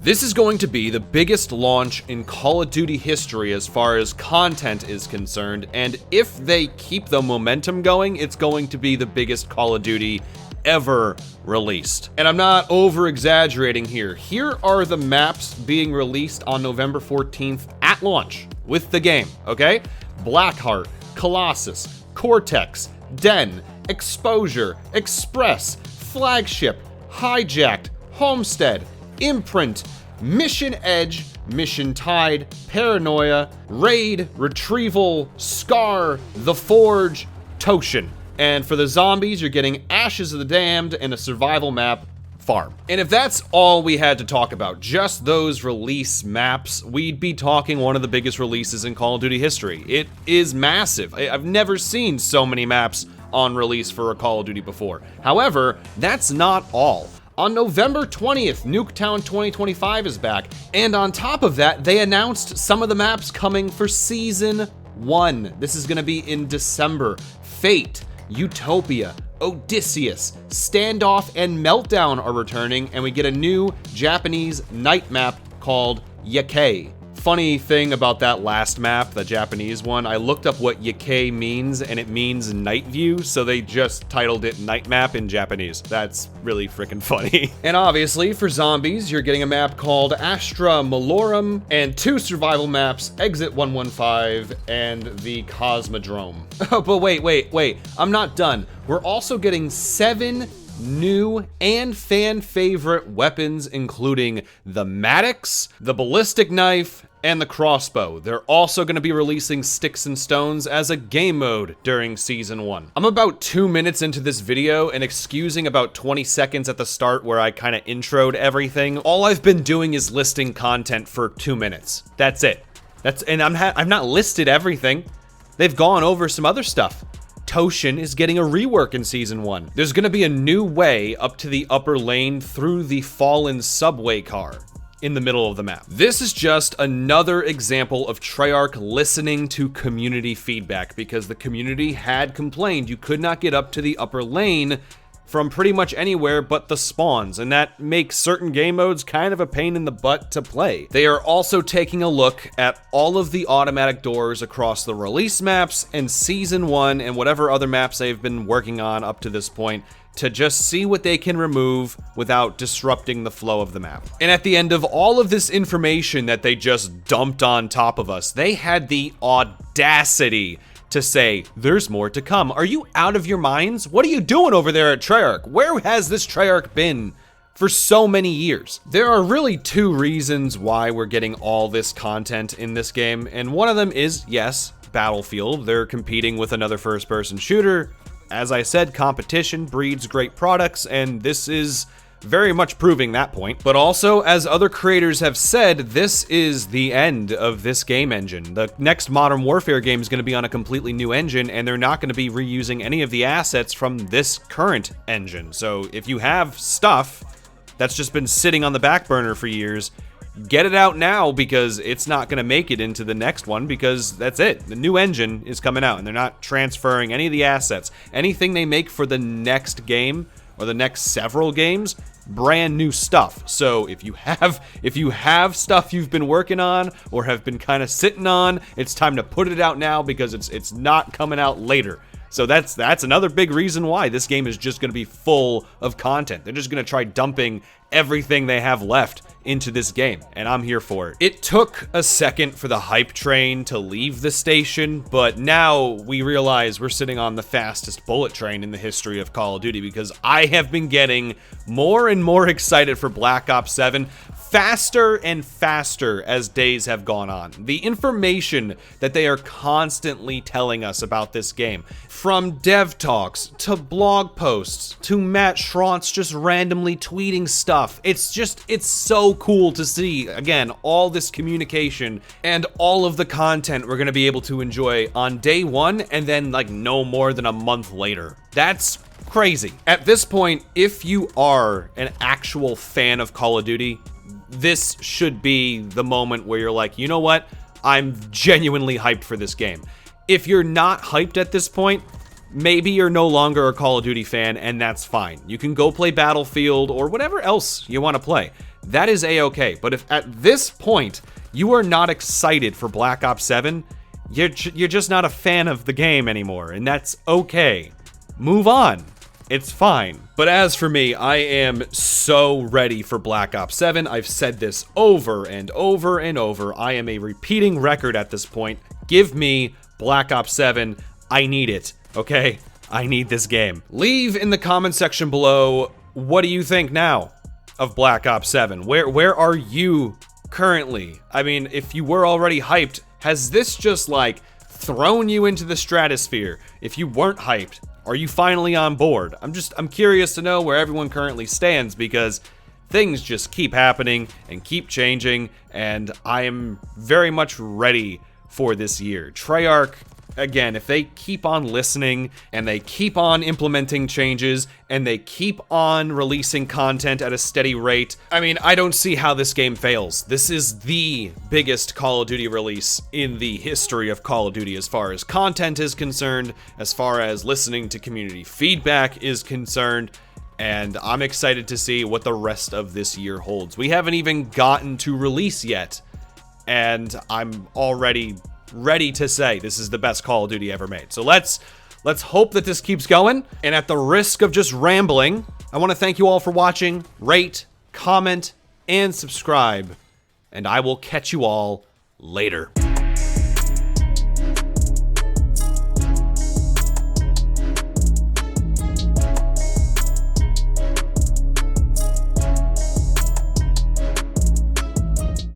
This is going to be the biggest launch in Call of Duty history as far as content is concerned, and if they keep the momentum going, it's going to be the biggest Call of Duty ever released. And I'm not over-exaggerating here. Here are the maps being released on November 14th at launch with the game, okay? Blackheart, Colossus, Cortex, Den, Exposure, Express, Flagship, Hijacked, Homestead, Imprint, Mission Edge, Mission Tide, Paranoia, Raid, Retrieval, Scar, The Forge, Toshin. And for the zombies, you're getting Ashes of the Damned and a survival map, Farm. And if that's all we had to talk about, just those release maps, we'd be talking one of the biggest releases in Call of Duty history. It is massive. I've never seen so many maps on release for a Call of Duty before. However, that's not all. On November 20th, Nuketown 2025 is back, and on top of that, they announced some of the maps coming for Season 1. This is gonna be in December. Fate, Utopia, Odysseus, Standoff, and Meltdown are returning, and we get a new Japanese night map called Yakei. Funny thing about that last map, the Japanese one, I looked up what Yakei means, and it means night view, so they just titled it night map in Japanese. That's really freaking funny. And obviously, for zombies, you're getting a map called Astra Malorum, and 2 survival maps, Exit 115 and the Cosmodrome. Oh, but wait, I'm not done. We're also getting 7 new and fan favorite weapons, including the Maddox, the ballistic knife, and the crossbow. They're also going to be releasing Sticks and Stones as a game mode during Season 1. I'm about 2 minutes into this video and excusing about 20 seconds at the start where I kind of introed everything. All I've been doing is listing content for 2 minutes. That's it. And I've not listed everything. They've gone over some other stuff. Toshin is getting a rework in Season 1. There's gonna be a new way up to the upper lane through the fallen subway car in the middle of the map. This is just another example of Treyarch listening to community feedback, because the community had complained you could not get up to the upper lane from pretty much anywhere but the spawns, and that makes certain game modes kind of a pain in the butt to play. They are also taking a look at all of the automatic doors across the release maps and Season 1 and whatever other maps they've been working on up to this point to just see what they can remove without disrupting the flow of the map. And at the end of all of this information that they just dumped on top of us, they had the audacity to say, there's more to come. Are you out of your minds? What are you doing over there at Treyarch? Where has this Treyarch been for so many years? There are really 2 reasons why we're getting all this content in this game, and one of them is, yes, Battlefield. They're competing with another first-person shooter. As I said, competition breeds great products, and this is very much proving that point. But also, as other creators have said, this is the end of this game engine. The next Modern Warfare game is going to be on a completely new engine, and they're not going to be reusing any of the assets from this current engine. So if you have stuff that's just been sitting on the back burner for years, get it out now, because it's not going to make it into the next one, because that's it. The new engine is coming out, and they're not transferring any of the assets. Anything they make for the next game or the next several games, brand new stuff. So if you have stuff you've been working on or have been kind of sitting on, it's time to put it out now, because it's not coming out later. So that's another big reason why this game is just going to be full of content. They're just going to try dumping everything they have left into this game, and I'm here for it. It took a second for the hype train to leave the station, but now we realize we're sitting on the fastest bullet train in the history of Call of Duty, because I have been getting more and more excited for Black Ops 7 faster and faster as days have gone on. The information that they are constantly telling us about this game, from dev talks to blog posts to Matt Schrontz just randomly tweeting stuff, it's so cool to see, again, all this communication and all of the content we're going to be able to enjoy on day 1 and then like no more than a month later. That's crazy. At this point, if you are an actual fan of Call of Duty, this should be the moment where you're like, you know what? I'm genuinely hyped for this game. If you're not hyped at this point, maybe you're no longer a Call of Duty fan, and that's fine. You can go play Battlefield or whatever else you want to play. that is a-okay. But if at this point you are not excited for Black Ops 7, you're just not a fan of the game anymore, and that's okay. Move on. It's fine. But as for me, I am so ready for Black Ops 7. I've said this over and over and over. I am a repeating record at this point. Give me Black Ops 7. I need it, okay? I need this game. Leave in the comment section below, what do you think now of Black Ops 7? Where are you currently? I mean, if you were already hyped, has this just like thrown you into the stratosphere? If you weren't hyped, are you finally on board? I'm curious to know where everyone currently stands, because things just keep happening and keep changing, and I am very much ready for this year. Treyarch, again, if they keep on listening and they keep on implementing changes and they keep on releasing content at a steady rate, I mean, I don't see how this game fails. This is the biggest Call of Duty release in the history of Call of Duty as far as content is concerned, as far as listening to community feedback is concerned, and I'm excited to see what the rest of this year holds. We haven't even gotten to release yet, and I'm already ready to say this is the best Call of Duty ever made. So let's hope that this keeps going. And at the risk of just rambling, I want to thank you all for watching. Rate, comment, and subscribe. And I will catch you all later.